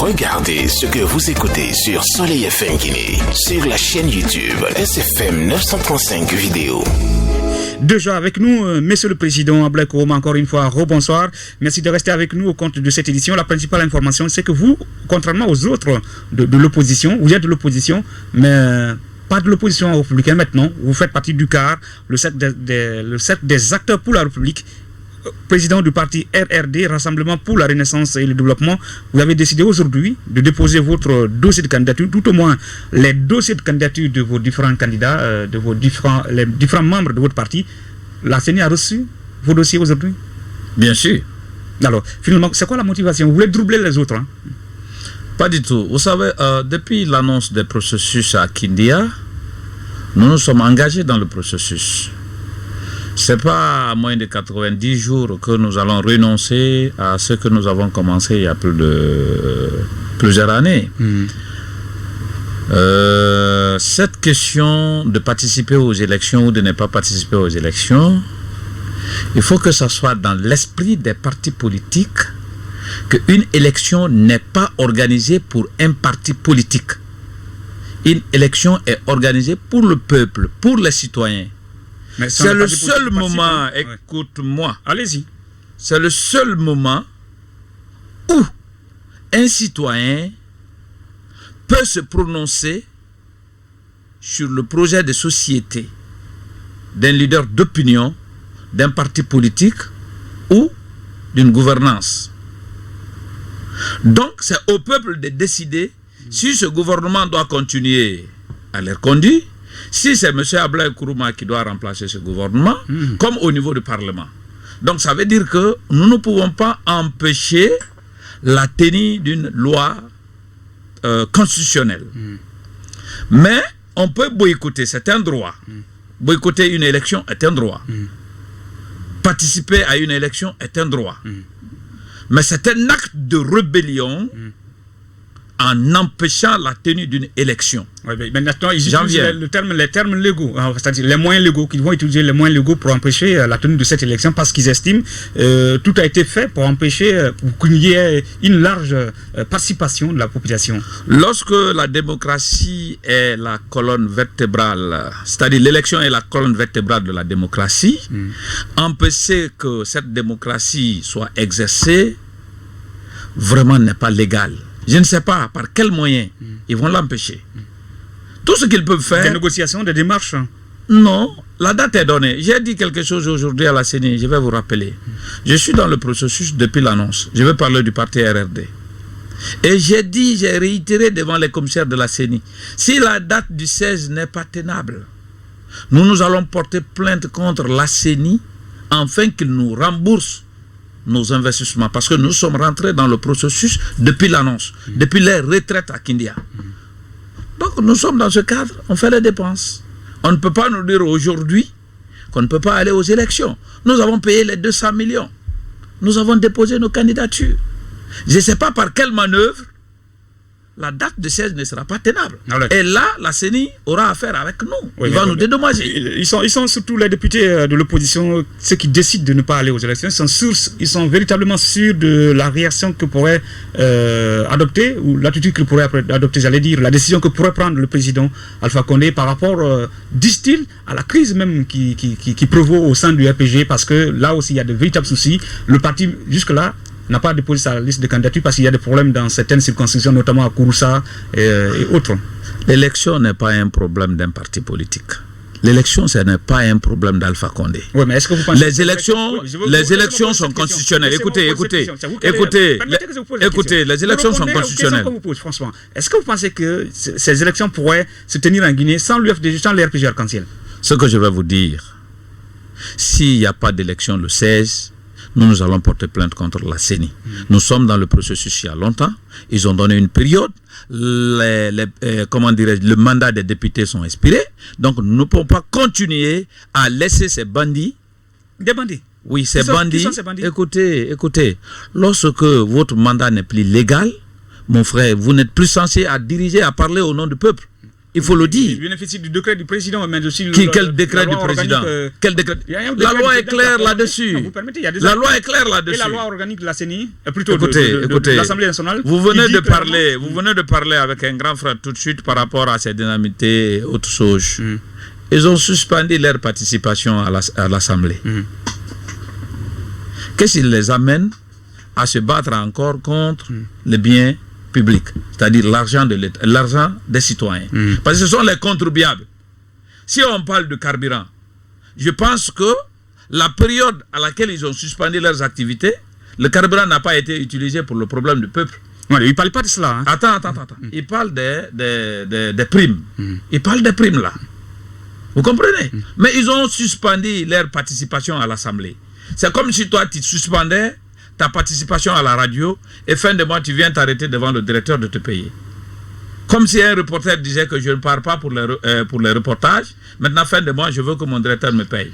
Regardez ce que vous écoutez sur Soleil FM Guinée, sur la chaîne YouTube SFM 935 vidéo. Déjà avec nous, Monsieur le Président Ablaye Kourouma, encore une fois, rebonsoir. Merci de rester avec nous au compte de cette édition. La principale information, c'est que vous, contrairement aux autres de l'opposition, vous êtes de l'opposition, mais pas de l'opposition républicaine maintenant. Vous faites partie du CAR, le cercle des acteurs pour la République. Président du parti RRD, Rassemblement pour la Renaissance et le Développement, vous avez décidé aujourd'hui de déposer votre dossier de candidature, tout au moins les dossiers de candidature de vos différents candidats, les différents membres de votre parti. La CENI a reçu vos dossiers aujourd'hui? Bien sûr. Alors, finalement, c'est quoi la motivation? Vous voulez troubler les autres, hein? Pas du tout. Vous savez, depuis l'annonce des processus à Kindia, nous nous sommes engagés dans le processus. Ce n'est pas à moins de 90 jours que nous allons renoncer à ce que nous avons commencé il y a plusieurs années. Cette question de participer aux élections ou de ne pas participer aux élections, il faut que ça soit dans l'esprit des partis politiques qu'une élection n'est pas organisée pour un parti politique. Une élection est organisée pour le peuple, pour les citoyens. C'est le seul moment, écoute-moi, allez-y. C'est le seul moment où un citoyen peut se prononcer sur le projet de société d'un leader d'opinion, d'un parti politique ou d'une gouvernance. Donc, c'est au peuple de décider si ce gouvernement doit continuer à leur conduire, si c'est M. Ablaye Kourouma qui doit remplacer ce gouvernement, comme au niveau du Parlement. Donc ça veut dire que nous ne pouvons pas empêcher la tenue d'une loi constitutionnelle. Mais on peut boycotter, c'est un droit. Boycotter une élection est un droit. Participer à une élection est un droit. Mais c'est un acte de rébellion en empêchant la tenue d'une élection. Oui, mais maintenant, ils utilisent les termes légaux, c'est-à-dire les moyens légaux, qu'ils vont utiliser les moyens légaux pour empêcher la tenue de cette élection parce qu'ils estiment tout a été fait pour empêcher qu'il y ait une large participation de la population. Lorsque la démocratie est la colonne vertébrale, c'est-à-dire l'élection est la colonne vertébrale de la démocratie, empêcher que cette démocratie soit exercée vraiment n'est pas légal. Je ne sais pas par quels moyens ils vont l'empêcher. Tout ce qu'ils peuvent faire... Des négociations, des démarches? Non, la date est donnée. J'ai dit quelque chose aujourd'hui à la CENI, je vais vous rappeler. Je suis dans le processus depuis l'annonce. Je vais parler du parti RRD. Et j'ai réitéré devant les commissaires de la CENI, si la date du 16 n'est pas tenable, nous allons porter plainte contre la CENI afin qu'ils nous remboursent nos investissements, parce que nous sommes rentrés dans le processus depuis l'annonce, depuis les retraites à Kindia. Donc nous sommes dans ce cadre, on fait les dépenses. On ne peut pas nous dire aujourd'hui qu'on ne peut pas aller aux élections. Nous avons payé les 200 millions. Nous avons déposé nos candidatures. Je ne sais pas par quelle manœuvre la date de 16 ne sera pas tenable. Et là, la CENI aura affaire avec nous. Oui, il va nous dédommager. Ils sont surtout les députés de l'opposition, ceux qui décident de ne pas aller aux élections, ils sont véritablement sûrs de la réaction que pourrait adopter, ou l'attitude que pourrait adopter, j'allais dire, la décision que pourrait prendre le président Alpha Condé par rapport, disent-ils, à la crise même qui prévaut au sein du RPG, parce que là aussi il y a de véritables soucis. Le parti, jusque-là, n'a pas déposé sa liste de candidatures parce qu'il y a des problèmes dans certaines circonscriptions, notamment à Kouroussa et autres. L'élection n'est pas un problème d'un parti politique. L'élection, ce n'est pas un problème d'Alpha Condé. Oui, mais est-ce que vous pensez les élections sont constitutionnelles. Écoutez, les élections sont constitutionnelles. Franchement, est-ce que vous pensez que ces élections pourraient se tenir en Guinée sans l'RPG Arc-en-Ciel? Ce que je vais vous dire, s'il n'y a pas d'élection le 16, nous allons porter plainte contre la CENI. Nous sommes dans le processus il y a longtemps. Ils ont donné une période. Le mandat des députés sont expirés. Donc nous ne pouvons pas continuer à laisser ces bandits. Des bandits? Oui, ces bandits. Écoutez. Lorsque votre mandat n'est plus légal, mon frère, vous n'êtes plus censé à diriger, à parler au nom du peuple. Il faut le dire. Il bénéficie du décret du président, mais aussi... Quel décret du président? Quel décret? La loi est claire là-dessus. La loi est claire là-dessus. Et la loi organique de la CENI, plutôt écoutez, de l'Assemblée nationale... Vous venez de parler avec un grand frère tout de suite par rapport à ces dynamités et autres choses. Ils ont suspendu leur participation à l'Assemblée. Qu'est-ce qui les amène à se battre encore contre les biens publics, c'est-à-dire l'argent de l'État, l'argent des citoyens? Parce que ce sont les contribuables. Si on parle de carburant, je pense que la période à laquelle ils ont suspendu leurs activités, le carburant n'a pas été utilisé pour le problème du peuple. Ouais, il ne parle pas de cela. Hein. Attends. Il parle des primes. Il parle des primes là. Vous comprenez? Mais ils ont suspendu leur participation à l'Assemblée. C'est comme si toi, tu suspendais ta participation à la radio et fin de mois, tu viens t'arrêter devant le directeur de te payer. Comme si un reporter disait que je ne pars pas pour les reportages, maintenant, fin de mois, je veux que mon directeur me paye.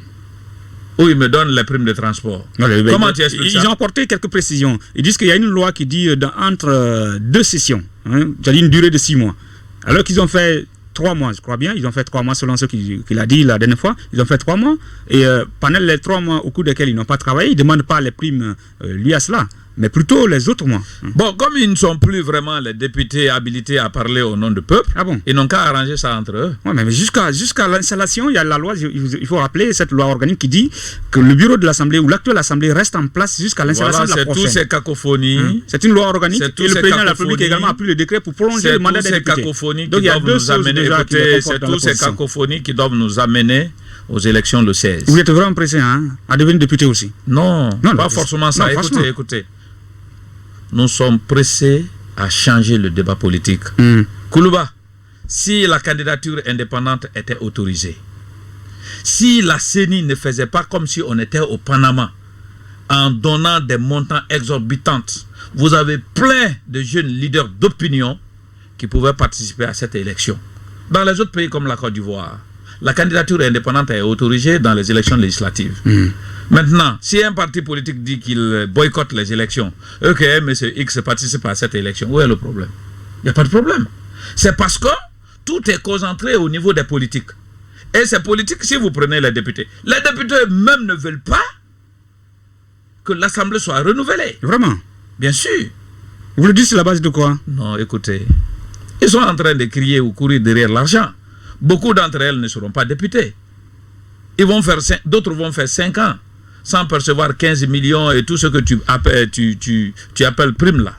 Ou il me donne les primes de transport. Comment tu expliques ça? Ils ont apporté quelques précisions. Ils disent qu'il y a une loi qui dit entre 2 sessions, c'est-à-dire une durée de 6 mois. Alors qu'ils ont fait 3 mois, je crois bien. Ils ont fait 3 mois selon ce qu'il a dit la dernière fois. Ils ont fait 3 mois. Et pendant les 3 mois au cours desquels ils n'ont pas travaillé, ils ne demandent pas les primes liées à cela, mais plutôt les autres mois. Bon, comme ils ne sont plus vraiment les députés habilités à parler au nom du peuple, ils n'ont qu'à arranger ça entre eux. Ouais, mais jusqu'à l'installation, il y a la loi, il faut rappeler cette loi organique qui dit que le bureau de l'Assemblée ou l'actuelle Assemblée reste en place jusqu'à l'installation de la prochaine. C'est toutes ces cacophonies. C'est une loi organique et le président de la République également a pris le décret pour prolonger le mandat des députés. Donc il y a deux choses déjà qui c'est toutes ces cacophonies qui doivent nous amener aux élections le 16. Vous êtes vraiment pressé à devenir député aussi? Non, pas forcément ça. Écoutez. Nous sommes pressés à changer le débat politique. Koulouba, si la candidature indépendante était autorisée, si la CENI ne faisait pas comme si on était au Panama, en donnant des montants exorbitants, vous avez plein de jeunes leaders d'opinion qui pouvaient participer à cette élection. Dans les autres pays comme la Côte d'Ivoire, la candidature indépendante est autorisée dans les élections législatives. Maintenant, si un parti politique dit qu'il boycotte les élections, que M. X participe à cette élection, où est le problème? Il n'y a pas de problème. C'est parce que tout est concentré au niveau des politiques. Et ces politiques, si vous prenez les députés même ne veulent pas que l'Assemblée soit renouvelée. Vraiment? Bien sûr. Vous le dites sur la base de quoi? Non, écoutez, ils sont en train de crier ou courir derrière l'argent. Beaucoup d'entre elles ne seront pas députés. D'autres vont faire 5 ans sans percevoir 15 millions et tout ce que tu appelles prime là.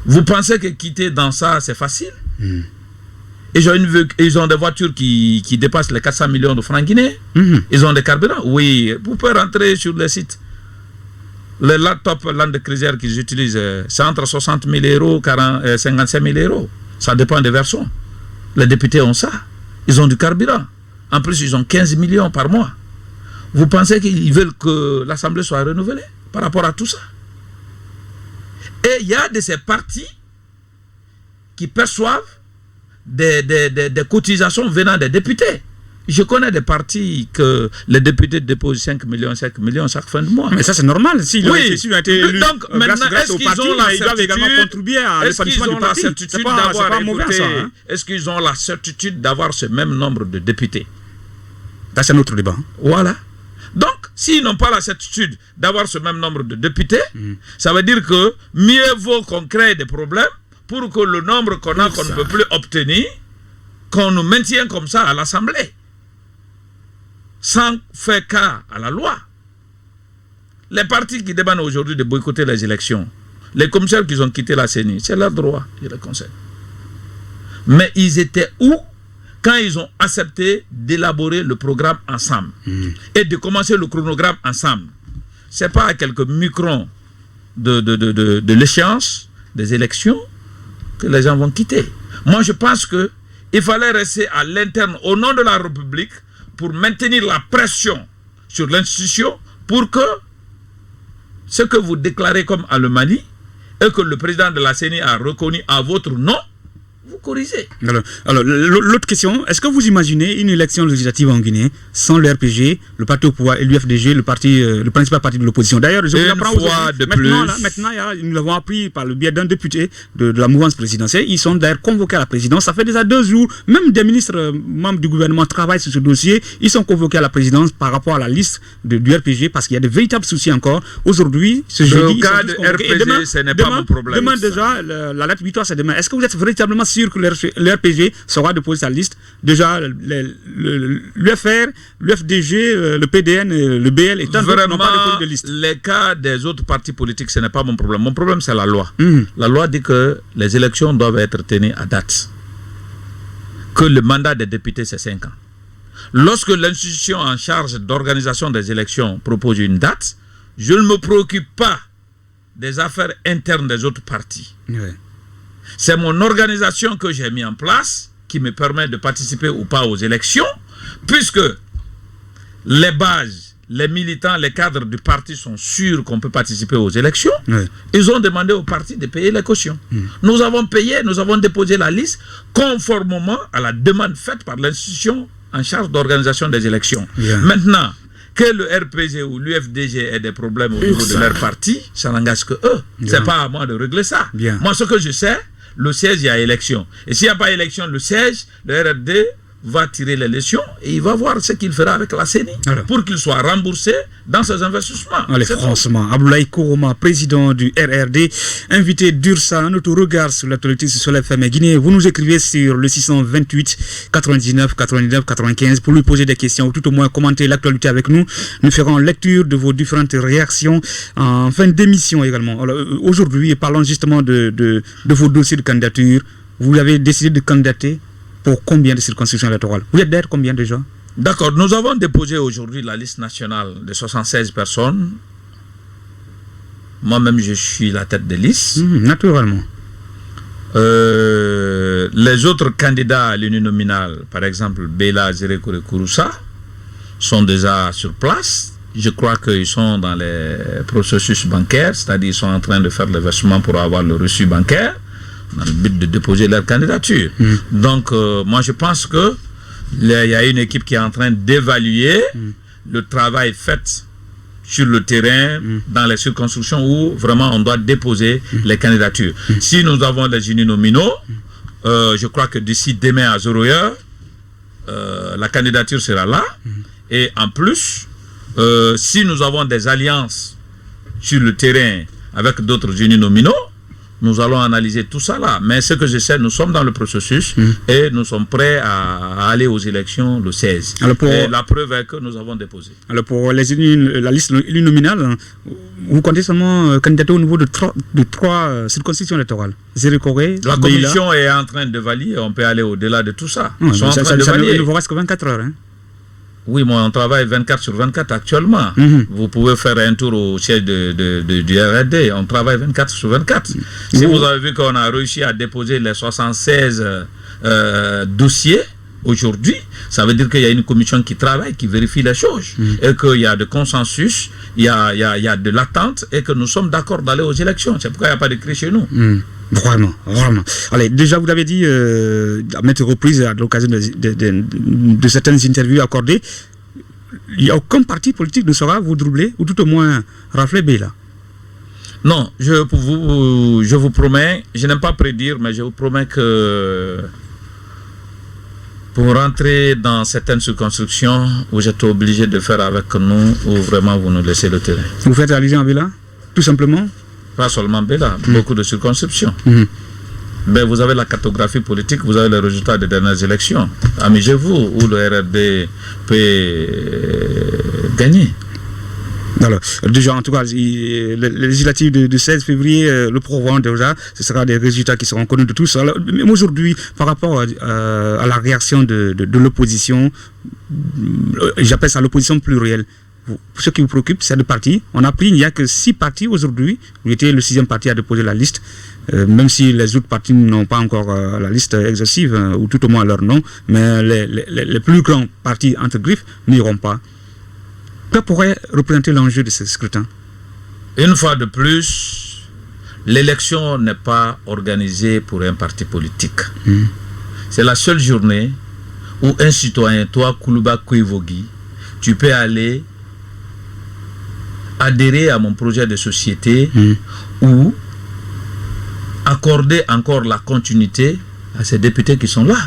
Vous pensez que quitter dans ça, c'est facile? Ils ont des voitures qui dépassent les 400 millions de francs guinéens. Ils ont des carburants. Oui, vous pouvez rentrer sur les sites. Les laptops Land Cruiser qu'ils utilisent, c'est entre 60 000 euros et 55 000 euros. Ça dépend des versions. Les députés ont ça. Ils ont du carburant. En plus, ils ont 15 millions par mois. Vous pensez qu'ils veulent que l'Assemblée soit renouvelée par rapport à tout ça? Et il y a de ces partis qui perçoivent des cotisations venant des députés. Je connais des partis que les députés déposent 5 millions chaque fin de mois. Mais ça, c'est normal. Si oui. Ils ont été élus grâce au parti, ils doivent également contribuer à l'épanouissement du parti. C'est pas mauvais, ça. Est-ce qu'ils ont la certitude d'avoir ce même nombre de députés? Ça, c'est notre débat. Voilà. Donc, s'ils n'ont pas la certitude d'avoir ce même nombre de députés, ça veut dire que mieux vaut qu'on crée des problèmes pour que le nombre qu'on a, qu'on ne peut plus obtenir, qu'on nous maintienne comme ça à l'Assemblée, sans faire cas à la loi. Les partis qui demandent aujourd'hui de boycotter les élections, les commissaires qui ont quitté la CENI, c'est leur droit, je le conseille. Mais ils étaient où quand ils ont accepté d'élaborer le programme ensemble et de commencer le chronogramme ensemble? Ce n'est pas à quelques microns de l'échéance des élections que les gens vont quitter. Moi, je pense qu'il fallait rester à l'interne au nom de la République pour maintenir la pression sur l'institution pour que ce que vous déclarez comme à le Mali et que le président de la CENI a reconnu à votre nom, vous corriger. Alors, l'autre question, est-ce que vous imaginez une élection législative en Guinée sans le RPG, le parti au pouvoir et l'UFDG, le principal parti de l'opposition? D'ailleurs, je vous apprends maintenant, nous l'avons appris par le biais d'un député de la mouvance présidentielle. Ils sont d'ailleurs convoqués à la présidence. Ça fait déjà 2 jours. Même des ministres membres du gouvernement travaillent sur ce dossier. Ils sont convoqués à la présidence par rapport à la liste du RPG parce qu'il y a de véritables soucis encore. Aujourd'hui, ce jeudi, le cas de RPG, ce n'est pas mon problème. Demain déjà, la lettre victoire, c'est demain. Est-ce que vous êtes véritablement sûr que le RPG sera déposé sa liste? Déjà, l'UFR, l'UFDG, le PDN, le BL et tant d'autres n'ont pas déposé de liste. Les cas des autres partis politiques, ce n'est pas mon problème. Mon problème, c'est la loi. La loi dit que les élections doivent être tenues à date. Que le mandat des députés, c'est 5 ans. Lorsque l'institution en charge d'organisation des élections propose une date, je ne me préoccupe pas des affaires internes des autres partis. Oui. C'est mon organisation que j'ai mis en place qui me permet de participer ou pas aux élections, puisque les bases, les militants, les cadres du parti sont sûrs qu'on peut participer aux élections. Oui. Ils ont demandé au parti de payer les cautions. Nous avons payé, nous avons déposé la liste conformément à la demande faite par l'institution en charge d'organisation des élections. Bien. Maintenant, que le RPG ou l'UFDG ait des problèmes au niveau de leur parti, ça n'engage que eux. C'est pas à moi de régler ça. Bien. Moi, ce que je sais, le siège, il y a élection. Et s'il n'y a pas élection, le siège, le RRD va tirer l'élection et il va voir ce qu'il fera avec la CENI pour qu'il soit remboursé dans ses investissements. Allez, franchement, Abdoulaye Kourouma, président du RRD, invité d'Ursa, notre regard sur l'actualité sur l'FM Guinée. Vous nous écrivez sur le 628 99 99 95 pour lui poser des questions ou tout au moins commenter l'actualité avec nous. Nous ferons lecture de vos différentes réactions en fin d'émission également. Aujourd'hui, parlons justement de vos dossiers de candidature. Vous avez décidé de candidater pour combien de circonscriptions électorales? Vous êtes d'ailleurs combien déjà? D'accord, nous avons déposé aujourd'hui la liste nationale de 76 personnes. Moi-même, je suis la tête de liste. Naturellement. Les autres candidats à l'uninominal, par exemple Bela Zérekore Kouroussa, sont déjà sur place. Je crois qu'ils sont dans les processus bancaires, c'est-à-dire qu'ils sont en train de faire le versement pour avoir le reçu bancaire, dans le but de déposer leur candidature. Donc, moi, je pense que il y a une équipe qui est en train d'évaluer le travail fait sur le terrain, dans les circonscriptions où vraiment on doit déposer les candidatures. Si nous avons les uninominaux, je crois que d'ici demain à 0h, la candidature sera là. Et en plus, si nous avons des alliances sur le terrain avec d'autres uninominaux, nous allons analyser tout ça là. Mais ce que je sais, nous sommes dans le processus et nous sommes prêts à aller aux élections le 16. Alors et la preuve est que nous avons déposé. Alors pour la liste uninominale, vous comptez seulement candidater au niveau de trois circonscriptions électorales. La commission est en train de valider, on peut aller au-delà de tout ça. Il ne vous reste que 24 heures. Hein? Oui, moi on travaille 24 sur 24 actuellement. Vous pouvez faire un tour au siège du RRD, on travaille 24 sur 24. Si vous avez vu qu'on a réussi à déposer les 76 dossiers aujourd'hui, ça veut dire qu'il y a une commission qui travaille, qui vérifie les choses, et qu'il y a de consensus, il y a de l'attente, et que nous sommes d'accord d'aller aux élections. C'est pourquoi il n'y a pas de cri chez nous. Vraiment. Allez, déjà, vous l'avez dit à maintes reprises à l'occasion de certaines interviews accordées, il n'y a aucun parti politique ne saura vous doubler ou tout au moins rafler Bela. Non, je vous promets, je n'aime pas prédire, mais je vous promets que pour rentrer dans certaines circonscriptions, vous êtes obligé de faire avec nous ou vraiment vous nous laissez le terrain. Vous faites allusion à Bela, tout simplement? Pas seulement Bela, beaucoup de circonscriptions. Ben, vous avez la cartographie politique, vous avez les résultats des dernières élections. Amusez-vous où le RRD peut gagner. Alors, déjà, en tout cas, les législatives du 16 février, le programme déjà, ce sera des résultats qui seront connus de tous. Alors, même aujourd'hui, par rapport à la réaction de l'opposition, j'appelle ça l'opposition plurielle. Ce qui vous préoccupe, c'est le parti. On a appris qu'il n'y a que 6 partis aujourd'hui. Vous étiez le 6e parti à déposer la liste, même si les autres partis n'ont pas encore la liste exhaustive, ou tout au moins leur nom, mais les plus grands partis entre griffes n'iront pas. Que pourrait représenter l'enjeu de ce scrutin? Une fois de plus, l'élection n'est pas organisée pour un parti politique. C'est la seule journée où un citoyen, toi, Koulouba Kouivogi, tu peux aller adhérer à mon projet de société ou accorder encore la continuité à ces députés qui sont là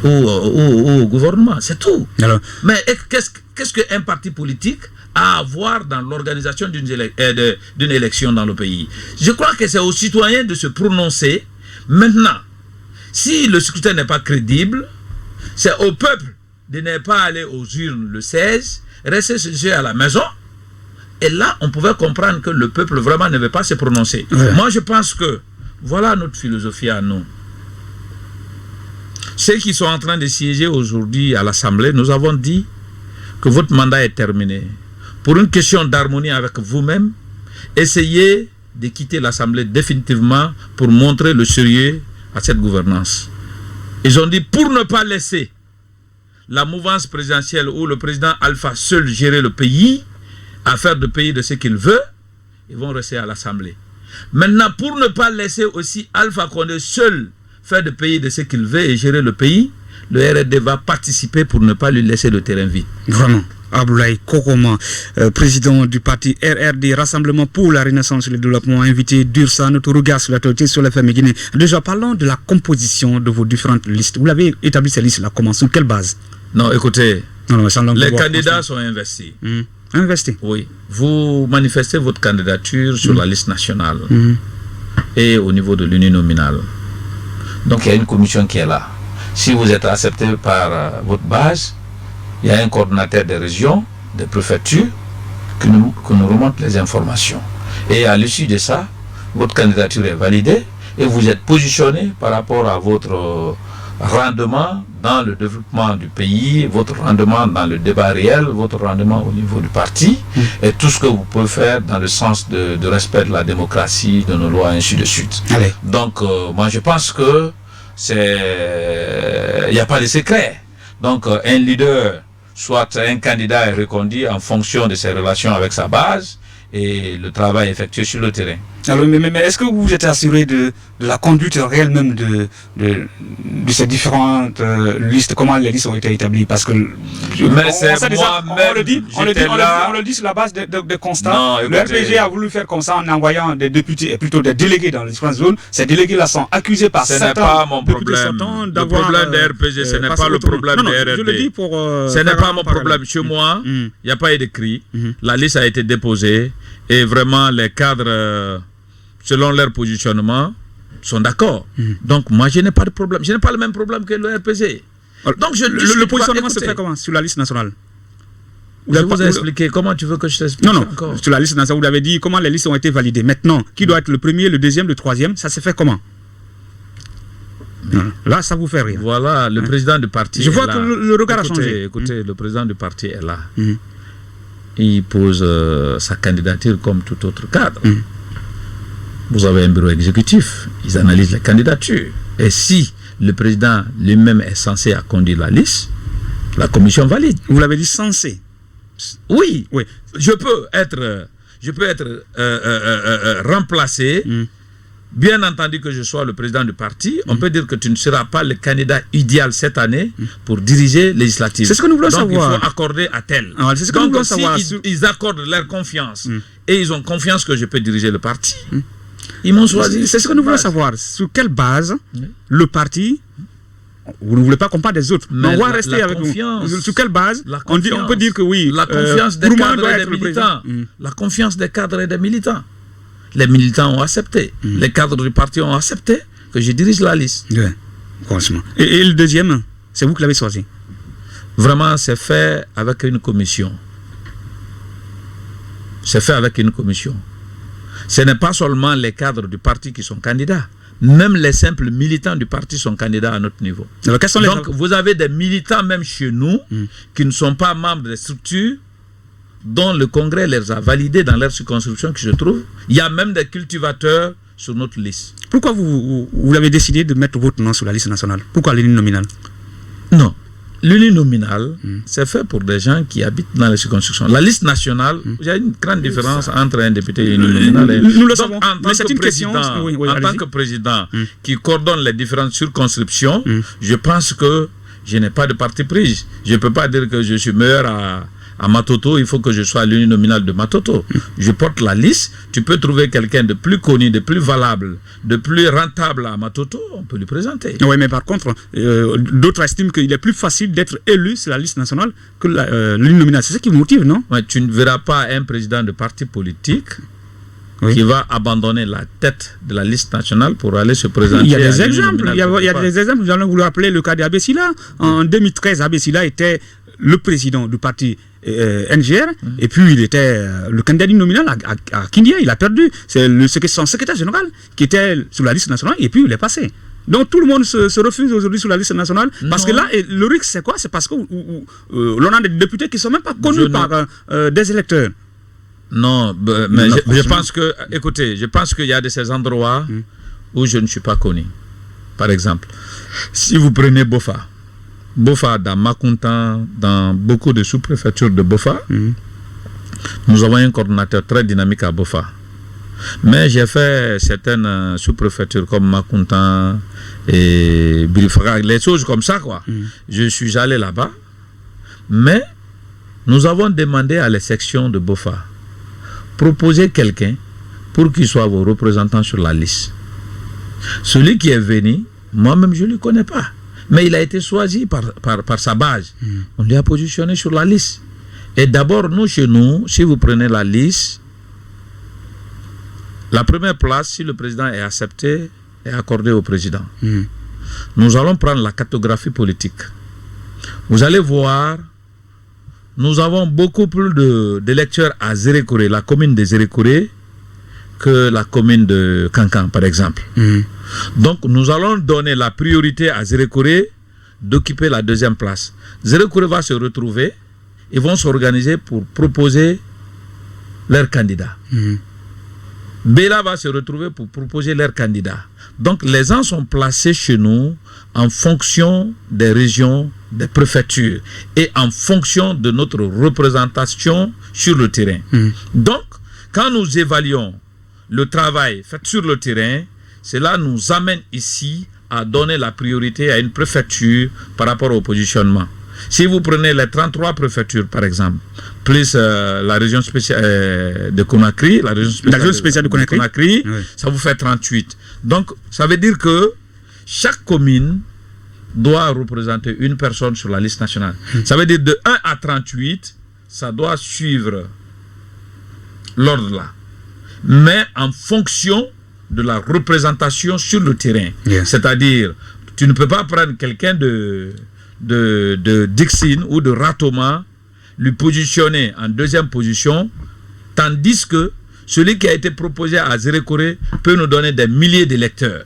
au gouvernement, c'est tout. Alors, mais qu'est-ce qu'un parti politique a à voir dans l'organisation d'une élection dans le pays? Je crois que c'est aux citoyens de se prononcer. Maintenant, si le scrutin n'est pas crédible, c'est au peuple de ne pas aller aux urnes le 16, rester chez à la maison. Et là, on pouvait comprendre que le peuple vraiment ne veut pas se prononcer. Moi, je pense que voilà notre philosophie à nous. Ceux qui sont en train de siéger aujourd'hui à l'Assemblée, nous avons dit que votre mandat est terminé. Pour une question d'harmonie avec vous-même, essayez de quitter l'Assemblée définitivement pour montrer le sérieux à cette gouvernance. Ils ont dit pour ne pas laisser la mouvance présidentielle où le président Alpha seul gérer le pays, à faire du pays de ce qu'il veut, ils vont rester à l'Assemblée. Maintenant, pour ne pas laisser aussi Alpha Condé seul faire du pays de ce qu'il veut et gérer le pays, le RRD va participer pour ne pas lui laisser le terrain vide. Vraiment. Abdoulaye Kokoma, président du parti RRD, Rassemblement pour la Renaissance et le Développement, invité d'Ursa, notre regard sur l'actualité sur la FM Guinée. Déjà, parlons de la composition de vos différentes listes. Vous l'avez établi ces listes-là, comment, sur quelle base? Non, écoutez, les candidats sont investis. Investis? Oui. Vous manifestez votre candidature sur la liste nationale et au niveau de l'uninominal. Donc, il y a une commission qui est là. Si vous êtes accepté par votre base, il y a un coordonnateur des régions, des préfectures, qui nous remonte les informations. Et à l'issue de ça, votre candidature est validée et vous êtes positionné par rapport à votre rendement dans le développement du pays, votre rendement dans le débat réel, votre rendement au niveau du parti, et tout ce que vous pouvez faire dans le sens de respect de la démocratie, de nos lois, ainsi de suite. Allez. Donc, moi je pense que il n'y a pas de secret. Donc, un leader, soit un candidat est reconduit en fonction de ses relations avec sa base et le travail effectué sur le terrain. Alors, mais est-ce que vous êtes assuré de la conduite réelle même de ces différentes listes, comment les listes ont été établies? Parce que on le dit sur la base de constats. Non, le RPG a voulu faire comme ça en envoyant des députés, et plutôt des délégués dans les différentes zones. Ces délégués-là sont accusés par certains. Ce n'est pas mon problème. Le problème des RPG, ce n'est pas le problème des RRD. Je le dis pour... ce n'est pas mon problème. Chez moi, il n'y a pas eu d'écrit. La liste a été déposée et vraiment les cadres... selon leur positionnement, sont d'accord. Donc, moi, je n'ai pas de problème. Je n'ai pas le même problème que le RPG. Donc, le positionnement se fait comment? Sur la liste nationale? Je vous ai expliqué. Comment tu veux que je t'explique? Non, sur la liste nationale, vous avez dit comment les listes ont été validées. Maintenant, qui doit être le premier, le deuxième, le troisième? Ça se fait comment? Là, ça vous fait rien. Voilà, le président du parti. Je vois que le regard a changé. Écoutez, le président du parti est là. Il pose sa candidature comme tout autre cadre. Vous avez un bureau exécutif, ils analysent les candidatures. Et si le président lui-même est censé conduire la liste, la commission valide. Vous l'avez dit censé? Oui. Je peux être remplacé. Bien entendu que je sois le président du parti, on peut dire que tu ne seras pas le candidat idéal cette année pour diriger législative. C'est ce que nous voulons savoir. Donc il faut accorder à tel. C'est ce que nous voulons savoir. Si ils accordent leur confiance et ils ont confiance que je peux diriger le parti, ils m'ont choisi. C'est ce que nous voulons savoir. Sur quelle base le parti... Vous ne voulez pas qu'on parle des autres. Mais on va rester avec vous. Sur quelle base on peut dire que oui. La confiance des cadres et des militants. La confiance des cadres et des militants. Les militants ont accepté. Les cadres du parti ont accepté que je dirige la liste. Franchement. Et le deuxième, c'est vous qui l'avez choisi? Vraiment, c'est fait avec une commission. C'est fait avec une commission. Ce n'est pas seulement les cadres du parti qui sont candidats. Même les simples militants du parti sont candidats à notre niveau. Alors, quels sont donc, vous avez des militants même chez nous qui ne sont pas membres des structures dont le Congrès les a validés dans leur circonscription qui se trouve. Il y a même des cultivateurs sur notre liste. Pourquoi vous avez décidé de mettre votre nom sur la liste nationale? Pourquoi la ligne nominale? Non. l'uninominal, c'est fait pour des gens qui habitent dans les circonscriptions. La liste nationale, il y a une grande différence entre un député uninominal et... Nous le Donc, savons, mais c'est une question... En tant que président qui coordonne les différentes circonscriptions, je pense que je n'ai pas de parti pris. Je ne peux pas dire que je suis meilleur à Matoto, il faut que je sois à l'uninominal de Matoto. Je porte la liste, tu peux trouver quelqu'un de plus connu, de plus valable, de plus rentable à Matoto, on peut lui présenter. Oui, mais par contre, d'autres estiment qu'il est plus facile d'être élu sur la liste nationale que l'uninominal. C'est ce qui vous motive, non? Ouais, tu ne verras pas un président de parti politique qui va abandonner la tête de la liste nationale pour aller se présenter. Il y a des exemples. Il y a des exemples. Nous allons vous rappeler le cas d'Abessila. En 2013, Abessila était le président du parti NGR, et puis il était le candidat nominal à Kindia. Il a perdu. C'est son secrétaire général qui était sur la liste nationale, et puis il est passé. Donc tout le monde se refuse aujourd'hui sur la liste nationale, parce que là, le risque c'est quoi? C'est parce que l'on a des députés qui ne sont même pas connus par des électeurs. Non, mais je pense que, écoutez, je pense qu'il y a de ces endroits où je ne suis pas connu. Par exemple, si vous prenez Bofa, dans Makuntan, dans beaucoup de sous-préfectures de Bofa, nous avons un coordonnateur très dynamique à Bofa. Mais j'ai fait certaines sous-préfectures comme Makuntan et Bilifara, les choses comme ça, quoi. Je suis allé là-bas, mais nous avons demandé à les sections de Bofa proposer quelqu'un pour qu'il soit vos représentants sur la liste. Celui qui est venu, moi-même je ne le connais pas, mais il a été choisi par sa base. On lui a positionné sur la liste. Et d'abord, nous, chez nous, si vous prenez la liste, la première place, si le président est accepté, est accordée au président. Nous allons prendre la cartographie politique. Vous allez voir, nous avons beaucoup plus d'électeurs à Zérékoré, la commune de Zérékoré, que la commune de Kankan, par exemple. Donc, nous allons donner la priorité à Zérékoré d'occuper la deuxième place. Zérékoré va se retrouver, ils vont s'organiser pour proposer leur candidat. Bela va se retrouver pour proposer leur candidat. Donc, les gens sont placés chez nous en fonction des régions, des préfectures et en fonction de notre représentation sur le terrain. Donc, quand nous évaluons le travail fait sur le terrain, cela nous amène ici à donner la priorité à une préfecture par rapport au positionnement. Si vous prenez les 33 préfectures, par exemple, plus la région spéciale de Conakry, la région spéciale de Conakry, ça vous fait 38. Donc, ça veut dire que chaque commune doit représenter une personne sur la liste nationale. Ça veut dire de 1 à 38, ça doit suivre l'ordre là. Mais en fonction de la représentation sur le terrain. C'est-à-dire, tu ne peux pas prendre quelqu'un de Dixine ou de Ratoma, lui positionner en deuxième position, tandis que celui qui a été proposé à Zérékoré peut nous donner des milliers d'électeurs.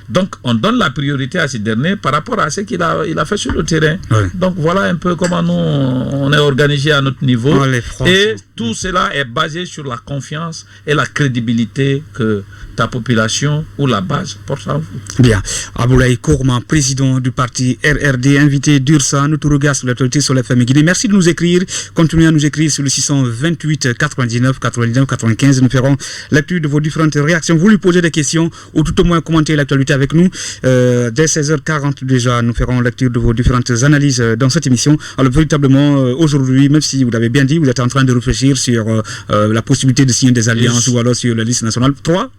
Donc, on donne la priorité à ce dernier par rapport à ce qu'il a fait sur le terrain. Donc, voilà un peu comment nous, on est organisé à notre niveau. Et tout cela est basé sur la confiance et la crédibilité que ta population ou la base porte en vous. Bien. Aboulaye Kourma, président du parti RRD, invité d'Ursa, notre regard sur l'actualité sur l'FM Guinée. Merci de nous écrire. Continuez à nous écrire sur le 628 99 99 95. Nous ferons lecture de vos différentes réactions. Vous lui posez des questions ou tout au moins commenter l'actualité avec nous. Dès 16h40 déjà, nous ferons lecture de vos différentes analyses dans cette émission. Alors véritablement, aujourd'hui, même si vous l'avez bien dit, vous êtes en train de réfléchir sur la possibilité de signer des alliances ou alors sur la liste nationale. 3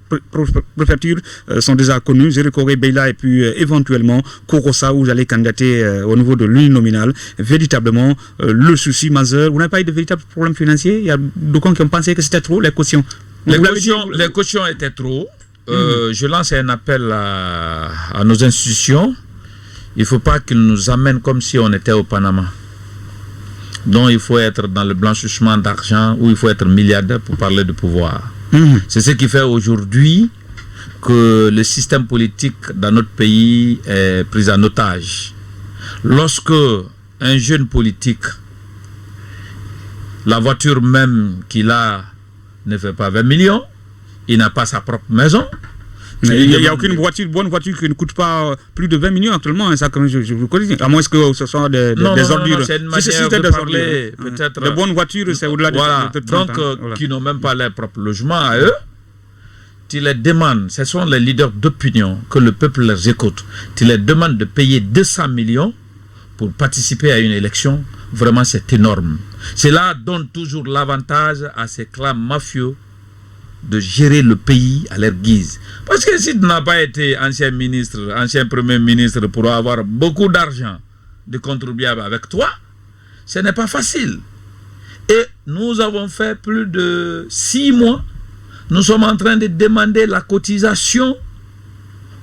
préfectures sont déjà connues, Zérékoré, Beila et puis éventuellement Korosa, où vous allez candidater au niveau de l'uninominal. Véritablement, le souci majeur, vous n'avez pas eu de véritable problème financier? Il y a d'autres qui ont pensé que c'était trop, les cautions. Les cautions étaient trop. Je lance un appel à nos institutions. Il ne faut pas qu'ils nous amènent comme si on était au Panama. Donc il faut être dans le blanchissement d'argent ou il faut être milliardaire pour parler de pouvoir. C'est ce qui fait aujourd'hui que le système politique dans notre pays est pris en otage. Lorsque un jeune politique, la voiture même qu'il a ne fait pas 20 millions, il n'a pas sa propre maison, Il n'y a aucune bonne voiture qui ne coûte pas plus de 20 millions actuellement, hein, ça, je vous connais, à moins que ce soit des ordures. Non, c'est une manière de parler, peut-être. Les bonnes voitures, c'est au-delà de 30 ans. Donc, qui n'ont même pas leur propre logement à eux, tu les demandes, ce sont les leaders d'opinion que le peuple les écoute, tu les demandes de payer 200 millions pour participer à une élection. Vraiment, c'est énorme. Cela donne toujours l'avantage à ces clans mafieux de gérer le pays à leur guise. Parce que si tu n'as pas été ancien ministre, ancien premier ministre pour avoir beaucoup d'argent de contribuables avec toi, ce n'est pas facile. Et nous avons fait plus de 6 mois. Nous sommes en train de demander la cotisation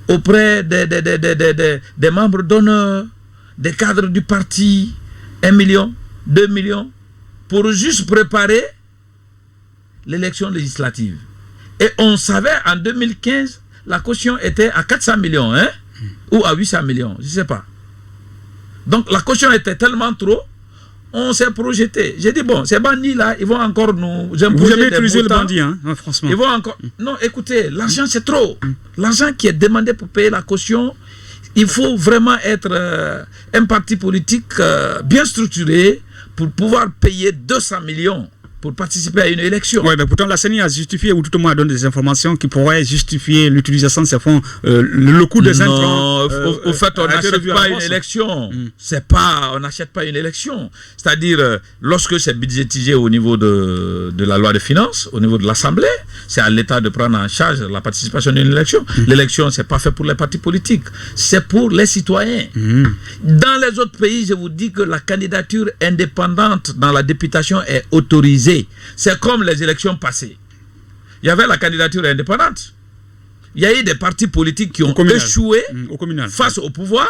auprès des membres d'honneur, des cadres du parti, 1 million, 2 millions, pour juste préparer l'élection législative. Et on savait en 2015, la caution était à 400 millions, hein, ou à 800 millions, je ne sais pas. Donc la caution était tellement trop, on s'est projeté. J'ai dit, bon, ces bandits-là, ils vont encore nous imposer. Vous avez utilisé le bandit, hein, franchement. Ils vont encore... Non, écoutez, l'argent c'est trop. L'argent qui est demandé pour payer la caution, il faut vraiment être un parti politique bien structuré pour pouvoir payer 200 millions pour participer à une élection. Oui, mais pourtant la CENI a justifié, ou tout au moins donne des informations qui pourraient justifier l'utilisation de ces fonds, le coût des intrants. Non, au fait, on n'achète pas une élection. C'est pas, on n'achète pas une élection. C'est-à-dire, lorsque c'est budgétisé au niveau de la loi de finances, au niveau de l'Assemblée, c'est à l'État de prendre en charge la participation d'une élection. L'élection, c'est pas fait pour les partis politiques, c'est pour les citoyens. Dans les autres pays, je vous dis que la candidature indépendante dans la députation est autorisée. C'est comme les élections passées. Il y avait la candidature indépendante. Il y a eu des partis politiques qui ont échoué face au pouvoir,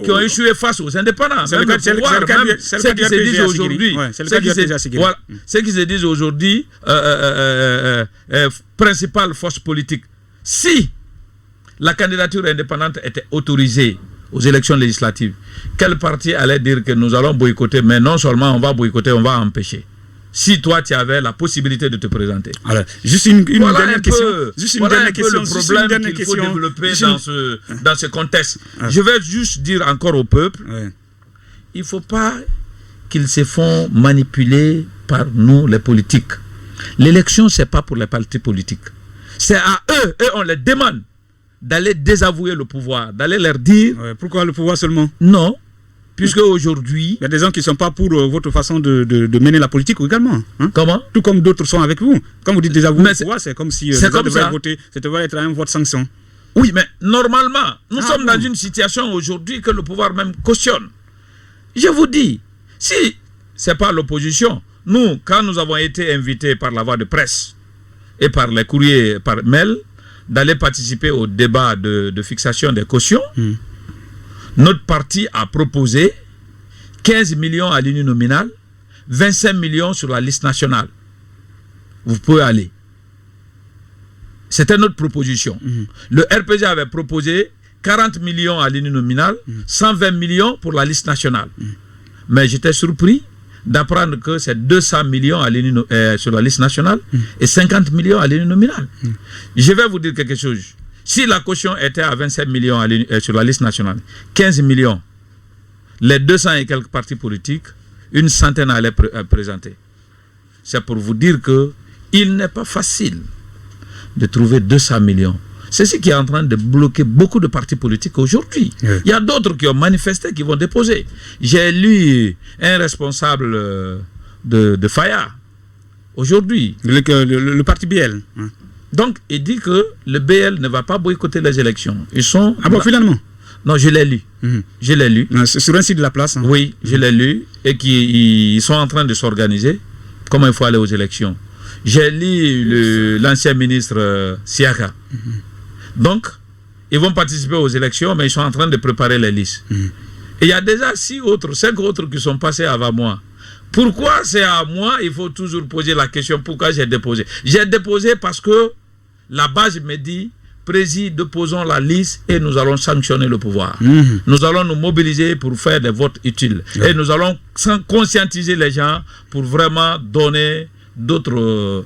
qui ont échoué face aux indépendants. C'est ce qui se dit aujourd'hui. Ce qui se dit aujourd'hui, principale force politique. Si la candidature indépendante était autorisée aux élections législatives, quel parti allait dire que nous allons boycotter, mais non seulement on va boycotter, on va empêcher? Si toi tu avais la possibilité de te présenter. Alors, juste une dernière question. Voilà un peu le problème qu'il faut développer dans ce contexte. Je vais juste dire encore au peuple, il ne faut pas qu'ils se font manipuler par nous les politiques. L'élection, ce n'est pas pour les partis politiques. C'est à eux, et on les demande d'aller désavouer le pouvoir, d'aller leur dire... pourquoi le pouvoir seulement? Non, puisque aujourd'hui... Il y a des gens qui ne sont pas pour votre façon de mener la politique également. Hein? Comment? Tout comme d'autres sont avec vous. Quand vous dites désavouer le pouvoir, c'est comme si les gens devaient voter. Ça devrait être un vote sanction. Oui, mais normalement, nous sommes dans une situation aujourd'hui que le pouvoir même cautionne. Je vous dis, si ce n'est pas l'opposition, nous, quand nous avons été invités par la voie de presse et par les courriers, par mail, d'aller participer au débat de fixation des cautions, notre parti a proposé 15 millions à l'union nominale, 25 millions sur la liste nationale. Vous pouvez aller. C'était notre proposition. Le RPG avait proposé 40 millions à l'union nominale, 120 millions pour la liste nationale. Mais j'étais surpris d'apprendre que c'est 200 millions à sur la liste nationale et 50 millions à l'union nominale. Je vais vous dire quelque chose. Si la caution était à 27 millions sur la liste nationale, 15 millions, les 200 et quelques partis politiques, une centaine allaient présenter. C'est pour vous dire qu'il n'est pas facile de trouver 200 millions. C'est ce qui est en train de bloquer beaucoup de partis politiques aujourd'hui. Il y a d'autres qui ont manifesté, qui vont déposer. J'ai lu un responsable de Faya aujourd'hui. Le parti BL. Donc, il dit que le BL ne va pas boycotter les élections. Ils sont... Ah bon, finalement? Non, je l'ai lu. Je l'ai lu. C'est sur un site de la place. Oui, je l'ai lu. Et qu'ils sont en train de s'organiser. Comment il faut aller aux élections. J'ai lu l'ancien ministre Siaka. Donc, ils vont participer aux élections, mais ils sont en train de préparer les listes. Et il y a déjà 5 autres qui sont passés avant moi. Pourquoi c'est à moi? Il faut toujours poser la question, pourquoi j'ai déposé? J'ai déposé parce que la base me dit, Président, déposons la liste et nous allons sanctionner le pouvoir. Nous allons nous mobiliser pour faire des votes utiles. Et nous allons conscientiser les gens pour vraiment donner d'autres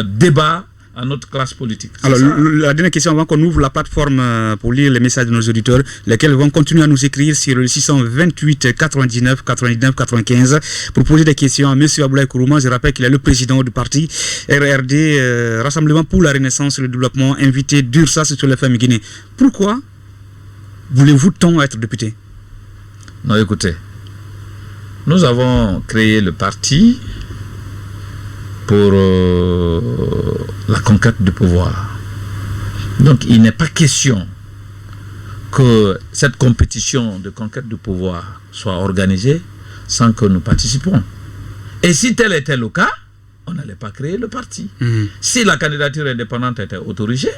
débats à notre classe politique. Alors, la dernière question avant qu'on ouvre la plateforme pour lire les messages de nos auditeurs, lesquels vont continuer à nous écrire sur le 628 99 99 95 pour poser des questions à M. Abdoulaye Kourouma. Je rappelle qu'il est le président du parti RRD, Rassemblement pour la Renaissance et le Développement, invité d'URSAS sur l'FM Guinée. Pourquoi voulez-vous tant être député? Non, écoutez, nous avons créé le parti pour la conquête du pouvoir. Donc il n'est pas question que cette compétition de conquête du pouvoir soit organisée sans que nous participons. Et si tel était le cas, on n'allait pas créer le parti. Si la candidature indépendante était autorisée,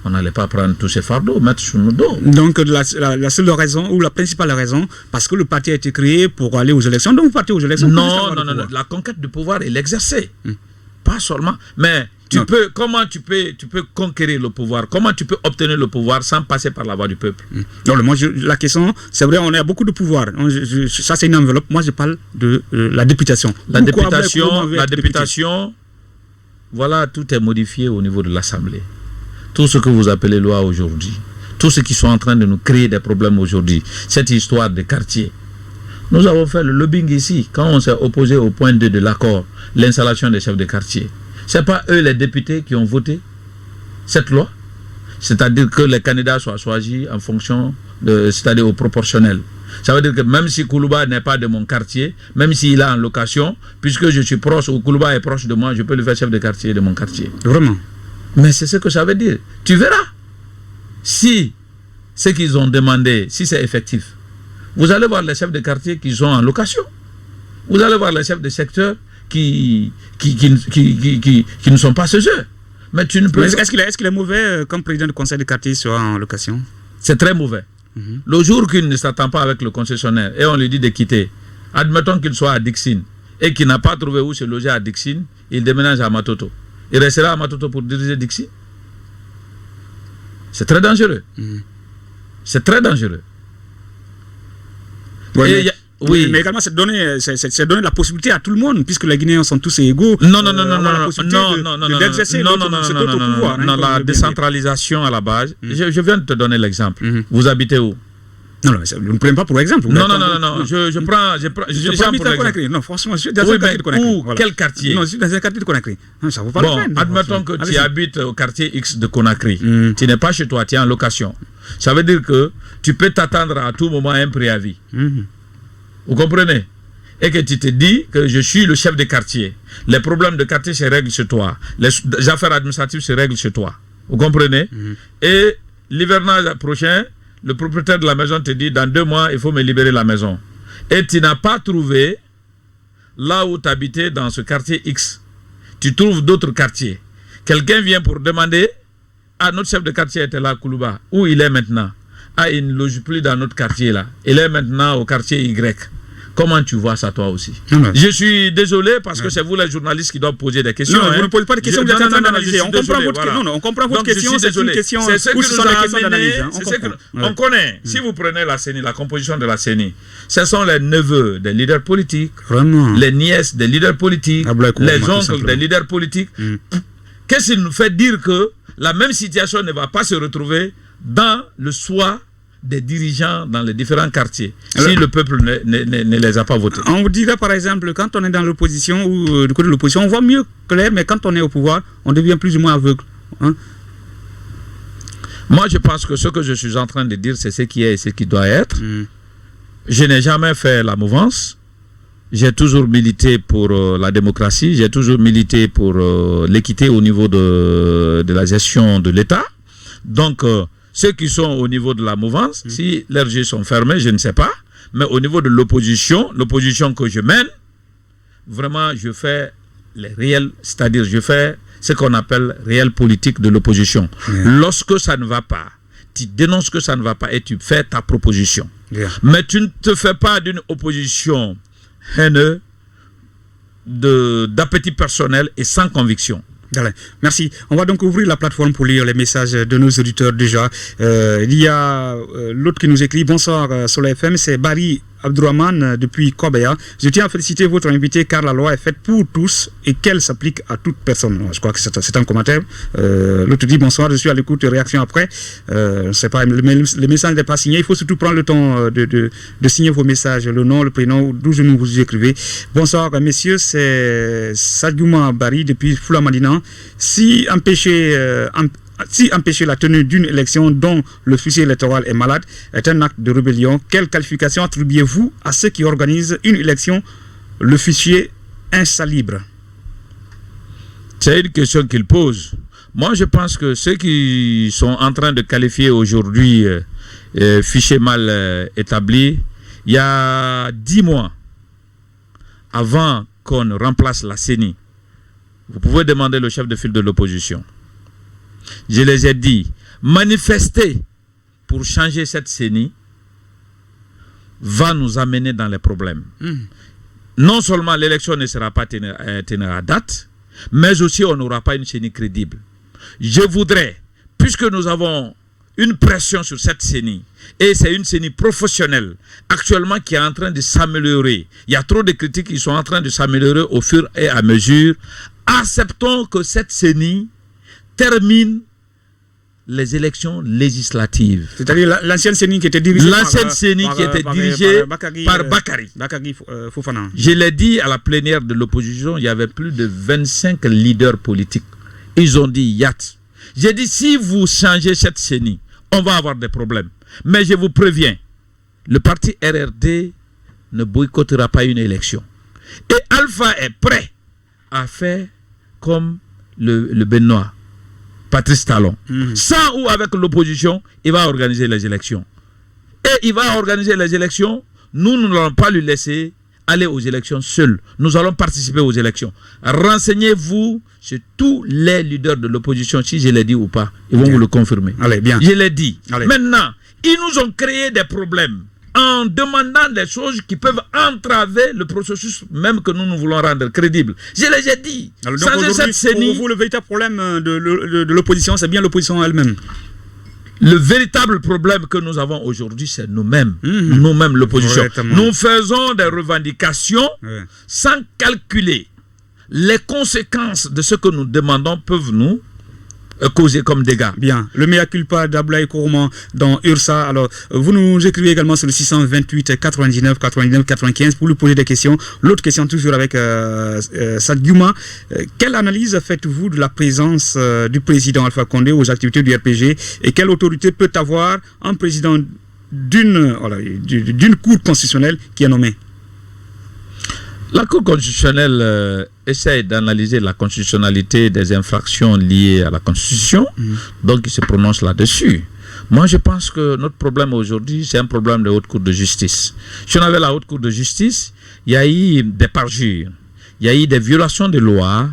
on n'allait pas prendre tous ces fardeaux, mettre sur nos dos. Donc la seule raison, ou la principale raison, parce que le parti a été créé pour aller aux élections, donc vous partez aux élections. Non, la conquête du pouvoir est l'exercer. Pas seulement, mais comment tu peux conquérir le pouvoir, comment tu peux obtenir le pouvoir sans passer par la voie du peuple. Non, la question, c'est vrai, on a beaucoup de pouvoir. Ça, c'est une enveloppe. Moi, je parle de la députation. La députation, voilà, tout est modifié au niveau de l'Assemblée. Tout ce que vous appelez loi aujourd'hui, tous ceux qui sont en train de nous créer des problèmes aujourd'hui, cette histoire de quartier. Nous avons fait le lobbying ici, quand on s'est opposé au point 2 de l'accord, l'installation des chefs de quartier. Ce n'est pas eux les députés qui ont voté cette loi. C'est-à-dire que les candidats soient choisis en fonction c'est-à-dire au proportionnel. Ça veut dire que même si Koulouba n'est pas de mon quartier, même s'il est en location, puisque je suis proche ou Koulouba est proche de moi, je peux le faire chef de quartier de mon quartier. Vraiment? Mais c'est ce que ça veut dire. Tu verras. Si ce qu'ils ont demandé, si c'est effectif, vous allez voir les chefs de quartier qui sont en location. Vous allez voir les chefs de secteur qui ne sont pas ceux. Mais tu ne peux... Est-ce qu'il est mauvais comme président du conseil de quartier soit en location? C'est très mauvais. Le jour qu'il ne s'attend pas avec le concessionnaire et on lui dit de quitter, admettons qu'il soit à Dixine et qu'il n'a pas trouvé où se loger à Dixine, il déménage à Matoto. Il restera à Matoto pour diriger Dixie. C'est très dangereux. C'est très dangereux. Oui, mais également c'est donner la possibilité à tout le monde, puisque les Guinéens sont tous égaux. Non, la décentralisation à la base. Je viens de te donner l'exemple. Vous habitez où? Non, ne prenez pas pour exemple. Non, je prends pour exemple. Non, franchement, je suis dans un quartier de Conakry. Où? Quel quartier? Non, je suis dans un quartier de Conakry. Non, ça vaut pas la peine. Admettons que tu habites au quartier X de Conakry. Tu n'es pas chez toi, tu es en location. Ça veut dire que tu peux t'attendre à tout moment à un préavis. Vous comprenez? Et que tu te dis que je suis le chef de quartier. Les problèmes de quartier se règlent chez toi. Les affaires administratives se règlent chez toi. Vous comprenez? Et l'hivernage prochain, le propriétaire de la maison te dit, dans 2 mois, il faut me libérer la maison. Et tu n'as pas trouvé là où tu habitais dans ce quartier X. Tu trouves d'autres quartiers. Quelqu'un vient pour demander, notre chef de quartier était là à Koulouba. Où il est maintenant? Il ne loge plus dans notre quartier là. Il est maintenant au quartier Y. Comment tu vois ça toi aussi? Je suis désolé parce que c'est vous les journalistes qui doivent poser des questions. Non, vous ne posez pas de questions, vous êtes en train d'analyser. On comprend votre question, c'est une question. C'est ce que nous a amené. On connaît. Si vous prenez la CENI, la composition de la CENI, ce sont les neveux des leaders politiques, les nièces des leaders politiques, les oncles des leaders politiques. Qu'est-ce qui nous fait dire que la même situation ne va pas se retrouver dans le choix des dirigeants dans les différents quartiers, si le peuple ne les a pas votés? On vous dirait par exemple, quand on est dans l'opposition ou du côté de l'opposition, on voit mieux clair, mais quand on est au pouvoir, on devient plus ou moins aveugle. Moi, je pense que ce que je suis en train de dire, c'est ce qui est et ce qui doit être. Je n'ai jamais fait la mouvance. J'ai toujours milité pour la démocratie. J'ai toujours milité pour l'équité au niveau de la gestion de l'État. Donc, ceux qui sont au niveau de la mouvance, si leurs yeux sont fermés, je ne sais pas. Mais au niveau de l'opposition que je mène, vraiment, je fais les réels, c'est-à-dire je fais ce qu'on appelle réelle politique de l'opposition. Lorsque ça ne va pas, tu dénonces que ça ne va pas et tu fais ta proposition. Mais tu ne te fais pas d'une opposition haineuse, d'appétit personnel et sans conviction. Merci. On va donc ouvrir la plateforme pour lire les messages de nos auditeurs déjà. Il y a l'autre qui nous écrit. Bonsoir Soleil FM, c'est Barry Abdourahmane depuis Kobeya. Je tiens à féliciter votre invité car la loi est faite pour tous et qu'elle s'applique à toute personne. Je crois que c'est un commentaire. L'autre dit bonsoir, je suis à l'écoute, réaction après. Je ne sais pas, le message n'est pas signé. Il faut surtout prendre le temps de signer vos messages, le nom, le prénom, d'où je vous écrivez. Bonsoir messieurs, c'est Sadiouma Bari depuis Foulamadina. Si empêcher la tenue d'une élection dont le fichier électoral est malade est un acte de rébellion, quelle qualification attribuez-vous à ceux qui organisent une élection, le fichier insalubre? C'est une question qu'il pose. Moi, je pense que ceux qui sont en train de qualifier aujourd'hui fichier mal établi, il y a 10 mois, avant qu'on ne remplace la CENI, vous pouvez demander le chef de file de l'opposition. Je les ai dit, manifester pour changer cette CENI va nous amener dans les problèmes. Non seulement l'élection ne sera pas tenue à date, mais aussi on n'aura pas une CENI crédible. Je voudrais, puisque nous avons une pression sur cette CENI, et c'est une CENI professionnelle actuellement qui est en train de s'améliorer. Il y a trop de critiques qui sont en train de s'améliorer au fur et à mesure. Acceptons que cette CENI termine les élections législatives. C'est-à-dire l'ancienne CENI qui était dirigée par Bakary Fofana. Je l'ai dit à la plénière de l'opposition, il y avait plus de 25 leaders politiques. Ils ont dit Yat. J'ai dit si vous changez cette CENI, on va avoir des problèmes. Mais je vous préviens, le parti RRD ne boycottera pas une élection. Et Alpha est prêt à faire comme le Benoît, Patrice Talon. Sans ou avec l'opposition, il va organiser les élections. Et il va organiser les élections, nous n'allons pas lui laisser aller aux élections seul. Nous allons participer aux élections. Renseignez-vous sur tous les leaders de l'opposition, si je l'ai dit ou pas. Ils vont vous le confirmer. Allez, bien. Je l'ai dit. Allez. Maintenant, ils nous ont créé des problèmes en demandant des choses qui peuvent entraver le processus même que nous voulons rendre crédible. Je les ai dit. Alors, donc pour vous, le véritable problème de l'opposition, c'est bien l'opposition elle-même. Le véritable problème que nous avons aujourd'hui, c'est nous-mêmes. Nous-mêmes, l'opposition. Nous faisons des revendications sans calculer les conséquences de ce que nous demandons peuvent nous causer comme dégâts. Bien. Le mea culpa d'Ablaye Kourouman dans URSA. Alors, vous nous écrivez également sur le 628 99 99 95 pour lui poser des questions. L'autre question, toujours avec Sadiouma. Quelle analyse faites-vous de la présence du président Alpha Condé aux activités du RPG et quelle autorité peut avoir un président d'une cour constitutionnelle qui est nommée? La Cour constitutionnelle essaie d'analyser la constitutionnalité des infractions liées à la Constitution, donc il se prononce là-dessus. Moi, je pense que notre problème aujourd'hui, c'est un problème de Haute Cour de justice. Si on avait la Haute Cour de justice, il y a eu des parjures, il y a eu des violations de loi,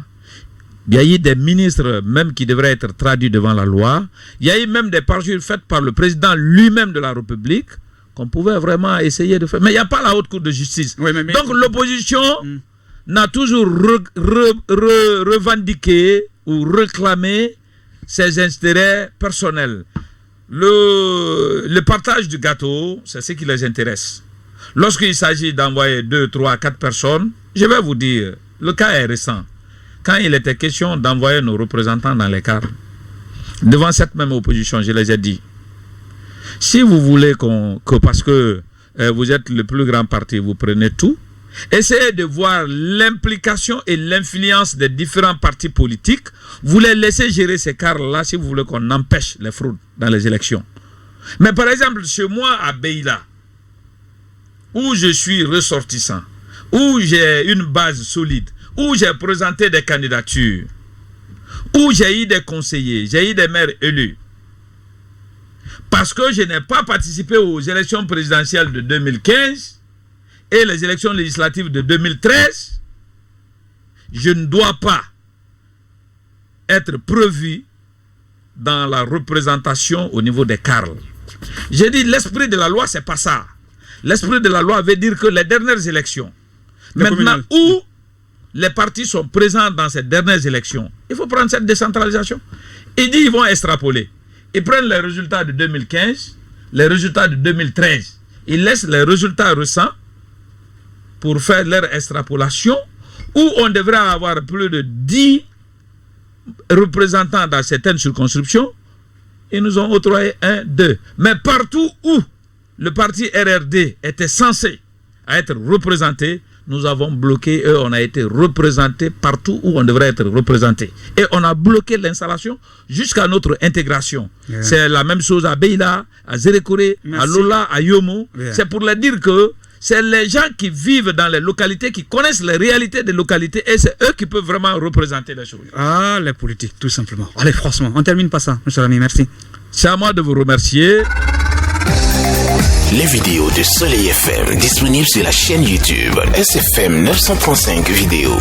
il y a eu des ministres même qui devraient être traduits devant la loi, il y a eu même des parjures faites par le président lui-même de la République, qu'on pouvait vraiment essayer de faire. Mais il n'y a pas la Haute Cour de justice. Oui, donc l'opposition n'a toujours revendiqué ou réclamé ses intérêts personnels. Le partage du gâteau, c'est ce qui les intéresse. Lorsqu'il s'agit d'envoyer 2, 3, 4 personnes, je vais vous dire, le cas est récent. Quand il était question d'envoyer nos représentants dans les cars, devant cette même opposition, je les ai dit, si vous voulez parce que vous êtes le plus grand parti, vous prenez tout, essayez de voir l'implication et l'influence des différents partis politiques. Vous les laissez gérer ces cars-là si vous voulez qu'on empêche les fraudes dans les élections. Mais par exemple, chez moi à Beïla, où je suis ressortissant, où j'ai une base solide, où j'ai présenté des candidatures, où j'ai eu des conseillers, j'ai eu des maires élus, parce que je n'ai pas participé aux élections présidentielles de 2015 et les élections législatives de 2013, je ne dois pas être prévu dans la représentation au niveau des CARL. J'ai dit l'esprit de la loi, c'est pas ça. L'esprit de la loi veut dire que les dernières élections, maintenant où les partis sont présents dans ces dernières élections, il faut prendre cette décentralisation. Il dit ils vont extrapoler. Ils prennent les résultats de 2015, les résultats de 2013. Ils laissent les résultats récents pour faire leur extrapolation, où on devrait avoir plus de 10 représentants dans certaines circonscriptions. Ils nous ont octroyé 1, 2. Mais partout où le parti RRD était censé être représenté, nous avons bloqué, on a été représenté partout où on devrait être représenté. Et on a bloqué l'installation jusqu'à notre intégration. Yeah. C'est la même chose à Beila, à Zérékoré, à Lola, à Yomo. Yeah. C'est pour leur dire que c'est les gens qui vivent dans les localités, qui connaissent les réalités des localités, et c'est eux qui peuvent vraiment représenter les choses. Ah, les politiques, tout simplement. Allez, franchement, on termine pas ça, monsieur l'ami, merci. C'est à moi de vous remercier. Les vidéos de Soleil FM disponibles sur la chaîne YouTube SFM 935 vidéos.